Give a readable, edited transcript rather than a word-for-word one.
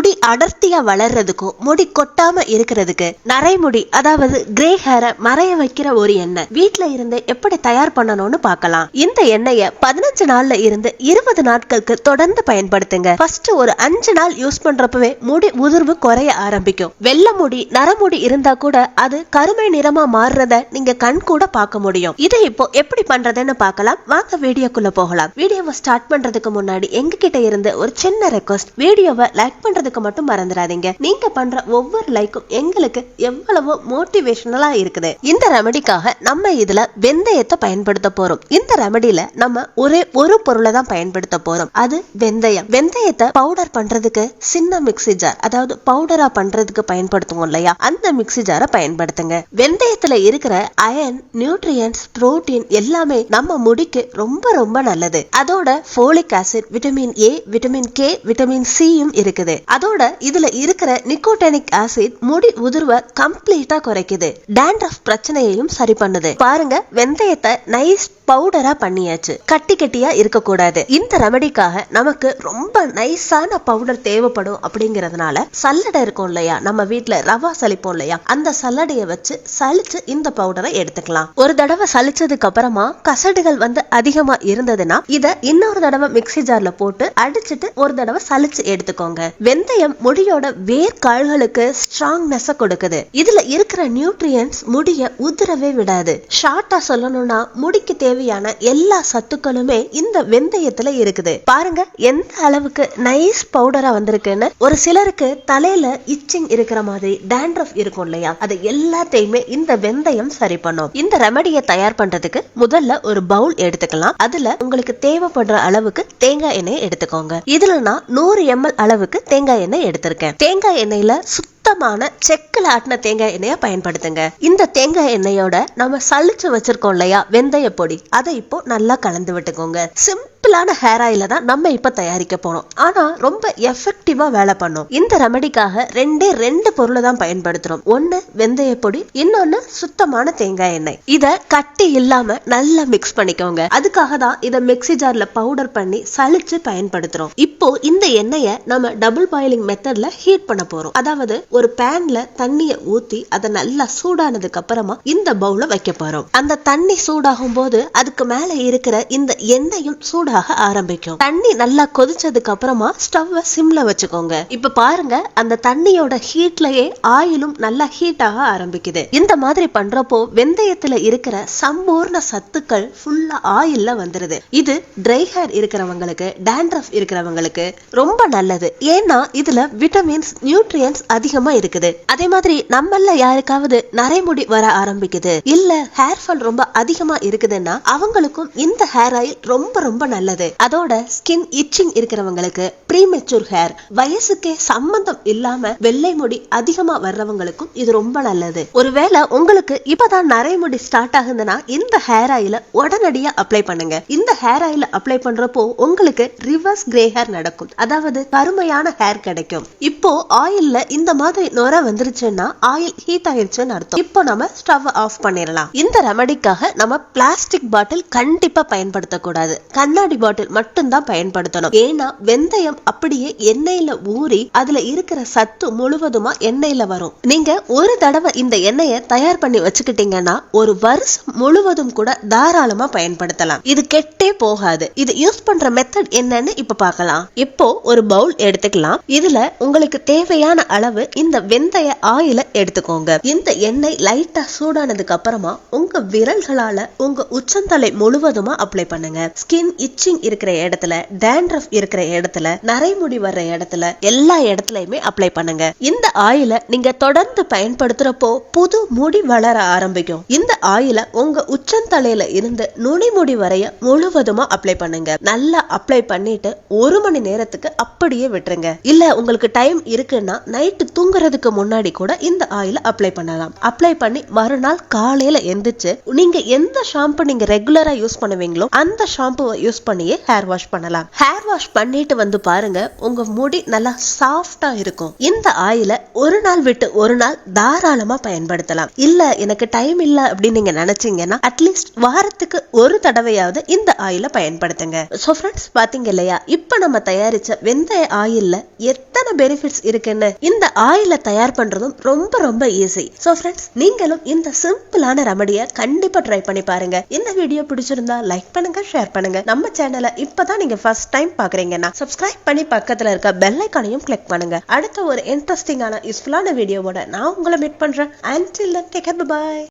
முடி அடர்த்தியா வளர்றதுக்கும் முடி கொட்டாம இருக்கிறதுக்கு நரைமுடி அதாவது கிரே ஹேரை மறைய வைக்கிற ஒரு எண்ணெய் வீட்டுல இருந்து எப்படி தயார் பண்ணணும்னு பார்க்கலாம். இந்த எண்ணெயை 15 நாள்ல இருந்து 20 நாட்களுக்கு தொடர்ந்து பயன்படுத்துங்க. ஃபர்ஸ்ட் ஒரு 5 நாள் யூஸ் பண்றப்பவே முடி உதிர்வு குறைய ஆரம்பிக்கும். வெள்ளை முடி நரமுடி இருந்தா கூட அது கருமை நிறமா மாறுறத நீங்க கண் கூட பார்க்க முடியும். இதை இப்போ எப்படி பண்றதுன்னு பார்க்கலாம். வாங்க வீடியோக்குள்ள போகலாம். வீடியோவை ஸ்டார்ட் பண்றதுக்கு முன்னாடி எங்க கிட்ட இருந்து ஒரு சின்ன ரெக்வஸ்ட், வீடியோவை லைக் பண்றதுக்கு மட்டும் மறந்துடாதீங்க. நீங்க பண்ற ஒவ்வொரு லைக்கும் எங்களுக்கு எவ்வளவு மோட்டிவேஷனலா இருக்குது. இந்த ரெமடிக்காக நம்ம இதுல வெந்தயத்தை பயன்படுத்த போறோம். இந்த ரெமடியில நம்ம ஒரே ஒரு பொருளை தான் பயன்படுத்த போறோம், அது வெந்தயம். வெந்தயத்தை பவுடர் பண்றதுக்கு சின்ன மிக்ஸி ஜார், அதாவது பவுடரா பண்றதுக்கு பயன்படுத்துவோம் இல்லையா, அந்த மிக்ஸி ஜாரை பயன்படுத்துங்க. வெந்தயத்துல இருக்கிற அயன், நியூட்ரியன்ஸ், புரோட்டீன் எல்லாமே நம்ம முடிக்கு ரொம்ப ரொம்ப நல்லது. அதோட folic acid, vitamin A, vitamin K, vitamin சியும் இருக்குது. அதோட இதுல இருக்கிற நிக்கோட்டினிக் ஆசிட் முடி உதிர்வை கம்ப்ளீட்டா குறைக்குது. டாண்ட்ரஃப் பிரச்சனையையும் சரி பண்ணுது. பாருங்க, வெந்தயத்தை நைஸ் பவுடரா பண்ணியாச்சு. கட்டி கட்டியா இருக்க கூடாது. இந்த ரெமடிக்காக நமக்கு ரொம்ப நைஸான பவுடர் தேவைப்படும். அப்படிங்கறதுனால சல்லடை இருக்கும் இல்லையா, நம்ம வீட்டுல ரவா சலிப்போம் இல்லையா, அந்த சல்லடையை வச்சு சலிச்சு இந்த பவுடரை எடுத்துக்கலாம். ஒரு தடவை சலிச்சதுக்கு அப்புறமா கசடுகள் அதிகமா இருந்ததுன்னா இத இன்னொரு தடவை மிக்ஸி ஜார்ல போட்டு அடிச்சுட்டு ஒரு தடவை சலிச்சு எடுத்துக்கோங்க. வெந்தயம் முடியோட வேர் கால்களுக்கு ஸ்ட்ராங்னஸ் கொடுக்குது. இதுல இருக்கிற நியூட்ரியன்ஸ் முடிய உதிரவே விடாது. ஷார்ட்டா சொல்லணும்னா முடிக்கு தேவையான எல்லா சத்துக்களுமே இந்த வெந்தயத்துல இருக்குது. பாருங்க எந்த அளவுக்கு நைஸ் பவுடரா வந்திருக்குன்னு. ஒரு சிலருக்கு தலையில இச்சிங் இருக்கிற மாதிரி டாண்ட்ரஃப் இருக்கும் இல்லையா, அது எல்லாத்தையுமே இந்த வெந்தயம் சரி பண்ணும். இந்த ரெமடியை தயார் பண்றதுக்கு முதல்ல ஒரு பவுல் எடுத்துக்கலாம். அதுல உங்களுக்கு தேவைப்படுற அளவுக்கு தேங்காய் எண்ணெய் எடுத்துக்கோங்க. இதுல நான் 100 ml அளவுக்கு தேங்காய் எண்ணெய் எடுத்திருக்கேன். தேங்காய் எண்ணெயில சுத்தமான செக்குல ஆட்டின தேங்காய் எண்ணெய பயன்படுத்துங்க. இந்த தேங்காய் எண்ணெயோட நம்ம சலிச்சு வச்சிருக்கோம் இல்லையா வெந்தய பொடி, அதை இப்போ நல்லா கலந்து விட்டுக்கோங்க. சிம்பிளான ஹேர் ஆயில தான் நம்ம இப்ப தயாரிக்க போறோம். ஆனா ரொம்ப எஃபெக்டிவா வேலை பண்ணும். இந்த ரெமடிக்காக ரெண்டு பொருளை தான் பயன்படுத்துறோம். ஒன்னு வெந்தய பொடி, இன்னொன்னு சுத்தமான தேங்காய் எண்ணெய். இத கட்டி இல்லாம நல்லா மிக்ஸ் பண்ணிக்கோங்க. அதுக்காக தான் இத மிக்ஸி ஜார்ல பவுடர் பண்ணி சலிச்சு பயன்படுத்துறோம். இப்போ இந்த எண்ணெய நம்ம டபுள் பாயிலிங் மெத்தட்ல ஹீட் பண்ண போறோம். அதாவது ஒரு பேன்ல தண்ணிய ஊத்தி அதை நல்லா சூடானதுக்கு அப்புறமா இந்த பவுல வைக்க போறோம். அந்த தண்ணி சூடாகும் போது அதுக்கு மேல இருக்கிற இந்த எண்ணெயும் சூடாக ஆரம்பிக்கும். தண்ணி நல்லா கொதிச்சதுக்கு அப்புறமா ஸ்டவ்வை சிம்ல வச்சுக்கோங்க. இப்ப பாருங்க, அந்த தண்ணியோட ஹீட்லயே ஆயிலும் நல்லா ஹீட் ஆக ஆரம்பிக்குது. இந்த மாதிரி பண்றப்போ வெந்தயத்துல இருக்கிற சம்பூர்ண சத்துக்கள் ஃபுல்லா ஆயில்ல வந்துருது. இது ட்ரை ஹேர் இருக்கிறவங்களுக்கு, டாண்ட்ரஃப் இருக்கிறவங்களுக்கு ரொம்ப நல்லது. ஏன்னா இதுல விட்டமின்ஸ், நியூட்ரியன்ஸ் அதிகமா இருக்குது. அதே மாதிரி நம்மள யாருக்காவது நரைமுடி வர ஆரம்பிக்குது, இல்ல ஹேர் ஃபால் ரொம்ப அதிகமா இருக்குதுன்னா அவங்களுக்கும் இந்த ஹேர் ஆயில் ரொம்ப ரொம்ப நல்லது. அதோட ஸ்கின் இச்சிங் இருக்கிறவங்களுக்கு, ப்ரீமெச்சூர் ஹேர், வயசுக்கே சம்பந்தம் இல்லாம வெள்ளை முடி அதிகமா வர்றவங்களுக்கும் இது ரொம்ப நல்லது. ஒருவேளை உங்களுக்கு இப்பதான் நரைமுடி ஸ்டார்ட் ஆகுதுன்னா இந்த ஹேர் ஆயில உடனடியா அப்ளை பண்ணுங்க. இந்த ஹேர் ஆயில அப்ளை பண்றப்போ உங்களுக்கு ரிவர்ஸ் கிரே ஹேர் நடக்கும், அதாவது கருமையான ஹேர் கிடைக்கும். இப்போ ஆயில்ல இந்த மாதிரி நொர வந்துருச்சுன்னா ஆயில் ஹீட் ஆயிருச்சுன்னு அர்த்தம். இப்போ நம்ம ஸ்டவ் ஆஃப் பண்ணிடலாம். இந்த ரெமடிக்காக நம்ம பிளாஸ்டிக் பாட்டில் கண்டிப்பா பயன்படுத்த கூடாது. கண்ணாடி பாட்டில் மட்டும் தான் பயன்படுத்தணும். ஏன்னா வெந்தயம் அப்படியே எண்ணெயில ஊறி அதுல இருக்கிற சத்து முழுவதுமா எண்ணெயில வரும். நீங்க ஒரு தடவை இந்த எண்ணெயை தயார் பண்ணி வச்சுக்கிட்டீங்கன்னா ஒரு வருஷம் முழுவதும் கூட தாராளமா பயன்படுத்தலாம். இது கெட்டே போகாது. இது யூஸ் பண்ற மெத்தட் என்னன்னு இப்ப பார்க்கலாம். இப்போ ஒரு பவுல் எடுத்துக்கலாம். இதுல உங்களுக்கு தேவையான அளவு இந்த வெந்தய ஆயில எடுத்துக்கோங்க. இந்த எண்ணெய் லைட்டா சூடானதுக்கு அப்புறமா உங்க விரல்களால உங்க உச்சந்தலை முழுவதுமா அப்ளை பண்ணுங்க. ஸ்கின் இச்சிங் இருக்கிற இடத்துல, டாண்ட்ரஃப் இருக்கிற இடத்துல, நரைமுடி வர்ற இடத்துல, எல்லா இடத்துலயுமே அப்ளை பண்ணுங்க. இந்த ஆயில நீங்க தொடர்ந்து பயன்படுத்துறப்போ புது முடி வளர ஆரம்பிக்கும். இந்த ஆயில உங்க உச்சந்தலையில இருந்து நுனிமுடி வரைய முழுவதுமா அப்ளை பண்ணுங்க. நல்லா அப்ளை பண்ணிட்டு 1 மணி நேரத்துக்கு அப்படியே விட்டுருங்க. இல்ல உங்களுக்கு டைம் இருக்குன்னா நைட்டு தூங்குறதுக்கு முன்னாடி கூட இந்த ஆயில அப்ளை பண்ணலாம். அப்ளை பண்ணி மறுநாள் காலையில எந்திரிச்சு நீங்க எந்த ஷாம்பு நீங்க ரெகுலரா யூஸ் பண்ணுவீங்களோ அந்த ஷாம்புவை யூஸ் பண்ணியே ஹேர் வாஷ் பண்ணலாம். ஹேர் வாஷ் பண்ணிட்டு வந்து பாருங்க, உங்க முடி நல்லா சாஃப்டா இருக்கும். இந்த ஆயில ஒரு நாள் விட்டு ஒரு நாள் தாராளமா பயன்படுத்தலாம். இல்ல எனக்கு டைம் இல்ல அப்படின்னு நீங்க நினைச்சீங்கன்னா அட்லீஸ்ட் வாரத்துக்கு ஒரு தடவையாவது இந்த ஆயில பயன்படுத்துங்க. சோ ஃப்ரெண்ட்ஸ், பாத்தீங்க இல்லையா, இப்ப நம்ம தயாரிச்ச வெந்தய ஆயில்ல எத்தனை பெனிஃபிட்ஸ் இருக்குன்னு. இந்த ஆயில தயார் பண்றதும் ரொம்ப ரொம்ப ஈஸி. சோ ஃப்ரெண்ட்ஸ், நீங்களும் இந்த சிம்பிளான ரெமடியை கண்டிப்பா ட்ரை பண்ணி பாருங்க. இந்த வீடியோ பிடிச்சிருந்தா லைக் பண்ணுங்க, ஷேர் பண்ணுங்க. நம்ம சேனலை இப்பதான் நீங்க ஃபர்ஸ்ட் டைம் பாக்குறீங்கன்னா சப்ஸ்கிரைப் பண்ணி பக்கத்துல இருக்க பெல் ஐகானையும் கிளிக் பண்ணுங்க. அடுத்த ஒரு இன்ட்ரெஸ்டிங்கான யூஸ்ஃபுல்லான வீடியோவோட நான் உங்களை மீட் பண்றேன். Until then, take care, bye.